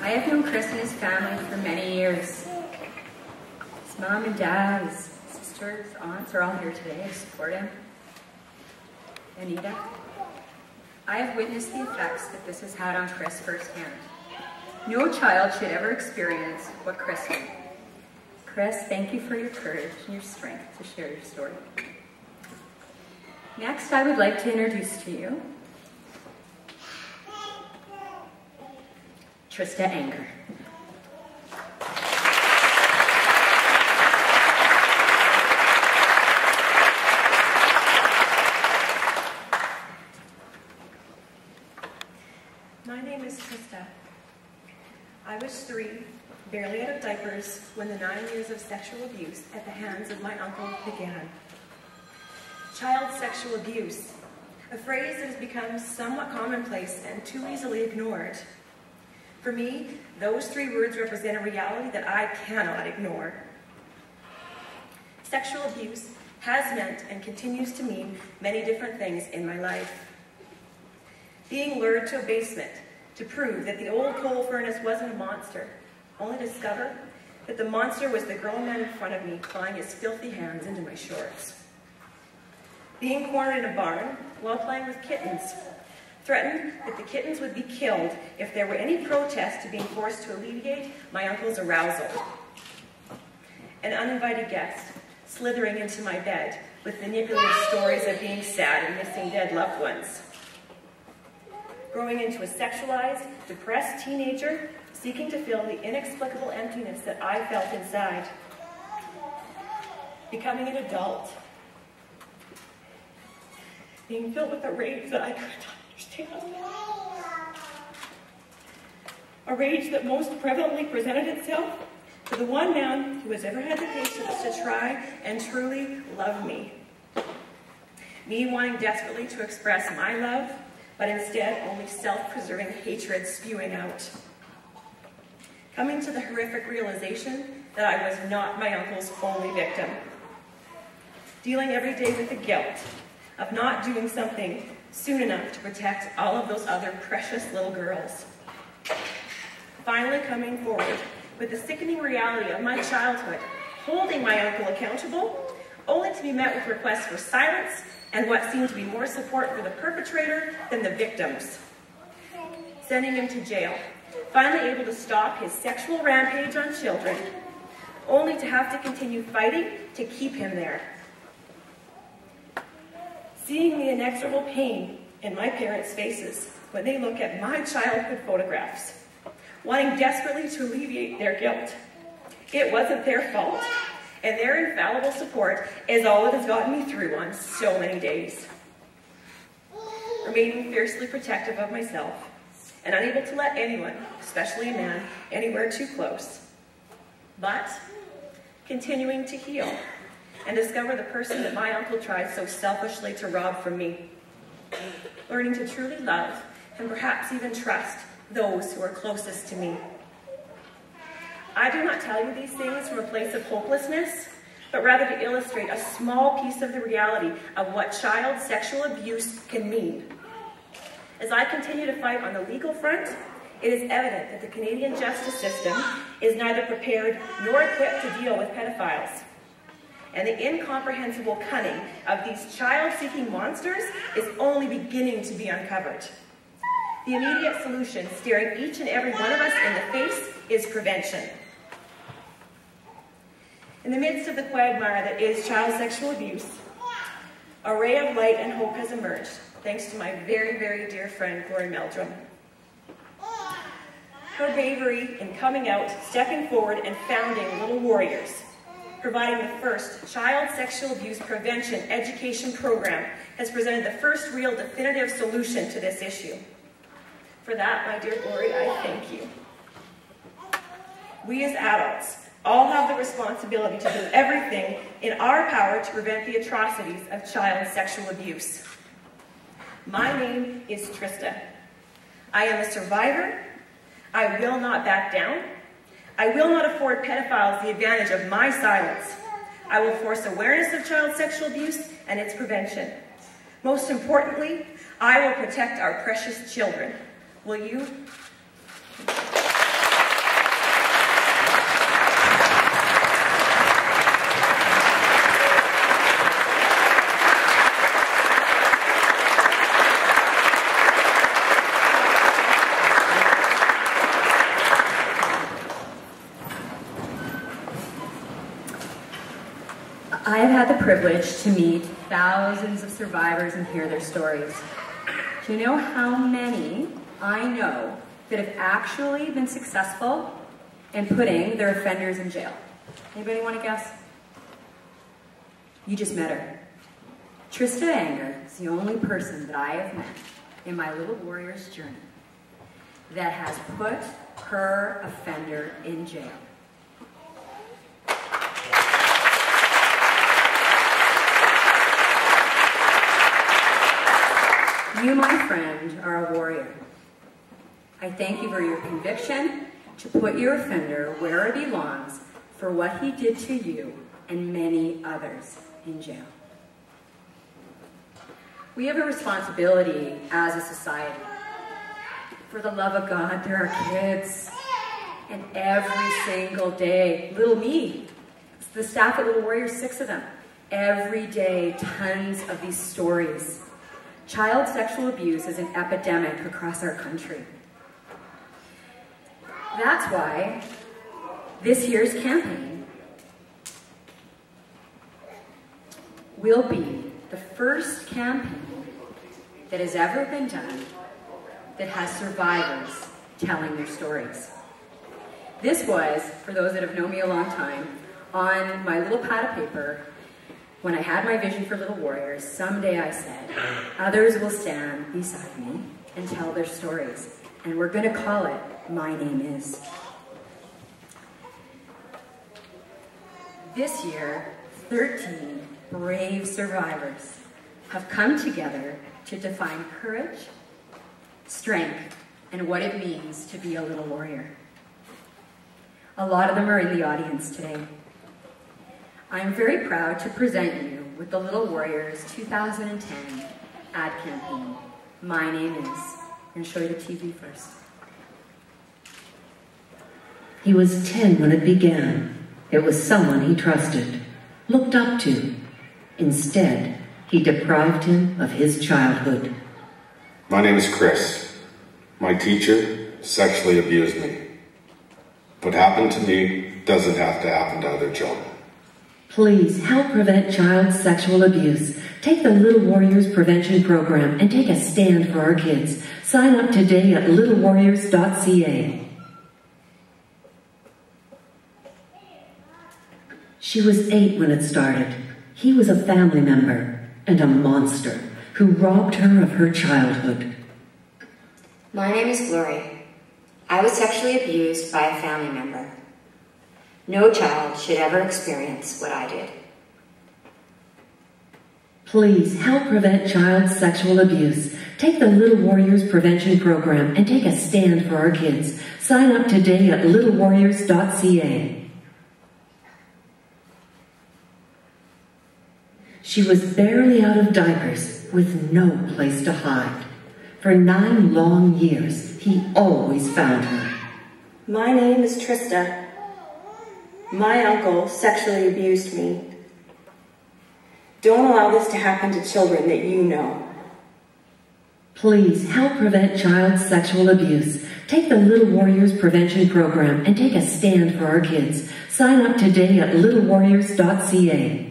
I have known Chris and his family for many years. His mom and dad, his sisters, aunts are all here today to support him. Anita. I have witnessed the effects that this has had on Chris firsthand. No child should ever experience what Chris did. Chris, thank you for your courage and your strength to share your story. Next, I would like to introduce to you Trista Anger. My name is Trista. I was 3, barely out of diapers, when the 9 years of sexual abuse at the hands of my uncle began. Child sexual abuse, a phrase that has become somewhat commonplace and too easily ignored. For me, those 3 words represent a reality that I cannot ignore. Sexual abuse has meant and continues to mean many different things in my life. Being lured to a basement to prove that the old coal furnace wasn't a monster, only to discover that the monster was the grown man in front of me clawing his filthy hands into my shorts. Being cornered in a barn while playing with kittens, threatened that the kittens would be killed if there were any protest to being forced to alleviate my uncle's arousal. An uninvited guest slithering into my bed with manipulative stories of being sad and missing dead loved ones. Growing into a sexualized, depressed teenager seeking to fill the inexplicable emptiness that I felt inside. Becoming an adult. Being filled with a rage that I could not understand. A rage that most prevalently presented itself to the one man who has ever had the patience to try and truly love me. Me wanting desperately to express my love, but instead only self-preserving hatred spewing out. Coming to the horrific realization that I was not my uncle's only victim. Dealing every day with the guilt of not doing something soon enough to protect all of those other precious little girls. Finally coming forward with the sickening reality of my childhood, holding my uncle accountable, only to be met with requests for silence and what seemed to be more support for the perpetrator than the victims. Sending him to jail, finally able to stop his sexual rampage on children, only to have to continue fighting to keep him there. Seeing the inexorable pain in my parents' faces when they look at my childhood photographs, wanting desperately to alleviate their guilt. It wasn't their fault, and their infallible support is all that has gotten me through on so many days. Remaining fiercely protective of myself, and unable to let anyone, especially a man, anywhere too close. But continuing to heal and discover the person that my uncle tried so selfishly to rob from me. Learning to truly love and perhaps even trust those who are closest to me. I do not tell you these things from a place of hopelessness, but rather to illustrate a small piece of the reality of what child sexual abuse can mean. As I continue to fight on the legal front, it is evident that the Canadian justice system is neither prepared nor equipped to deal with pedophiles. And the incomprehensible cunning of these child-seeking monsters is only beginning to be uncovered. The immediate solution staring each and every one of us in the face is prevention. In the midst of the quagmire that is child sexual abuse, a ray of light and hope has emerged, thanks to my very, very dear friend, Glory Meldrum. Her bravery in coming out, stepping forward, and founding Little Warriors, providing the first child sexual abuse prevention education program, has presented the first real definitive solution to this issue. For that, my dear Glory, I thank you. We as adults all have the responsibility to do everything in our power to prevent the atrocities of child sexual abuse. My name is Trista. I am a survivor. I will not back down. I will not afford pedophiles the advantage of my silence. I will force awareness of child sexual abuse and its prevention. Most importantly, I will protect our precious children. Will you? had the privilege to meet thousands of survivors and hear their stories. Do you know how many I know that have actually been successful in putting their offenders in jail? Anybody want to guess? You just met her. Trista Anger is the only person that I have met in my Little Warriors journey that has put her offender in jail. You, my friend, are a warrior. I thank you for your conviction to put your offender where it belongs for what he did to you and many others in jail. We have a responsibility as a society. For the love of God, there are kids, and every single day, little me, the staff at Little Warriors, 6 of them, every day, tons of these stories. Child sexual abuse is an epidemic across our country. That's why this year's campaign will be the first campaign that has ever been done that has survivors telling their stories. This was, for those that have known me a long time, on my little pad of paper. When I had my vision for Little Warriors, someday I said, others will stand beside me and tell their stories. And we're going to call it My Name Is. This year, 13 brave survivors have come together to define courage, strength, and what it means to be a little warrior. A lot of them are in the audience today. I am very proud to present you with the Little Warriors 2010 ad campaign, My Name Is. And show you the TV first. He was 10 when it began. It was someone he trusted, looked up to. Instead, he deprived him of his childhood. My name is Chris. My teacher sexually abused me. What happened to me doesn't have to happen to other children. Please help prevent child sexual abuse. Take the Little Warriors Prevention Program and take a stand for our kids. Sign up today at littlewarriors.ca. She was 8 when it started. He was a family member and a monster who robbed her of her childhood. My name is Glory. I was sexually abused by a family member. No child should ever experience what I did. Please help prevent child sexual abuse. Take the Little Warriors Prevention Program and take a stand for our kids. Sign up today at littlewarriors.ca. She was barely out of diapers with no place to hide. For 9 long years, he always found her. My name is Trista. My uncle sexually abused me. Don't allow this to happen to children that you know. Please help prevent child sexual abuse. Take the Little Warriors Prevention Program and take a stand for our kids. Sign up today at littlewarriors.ca.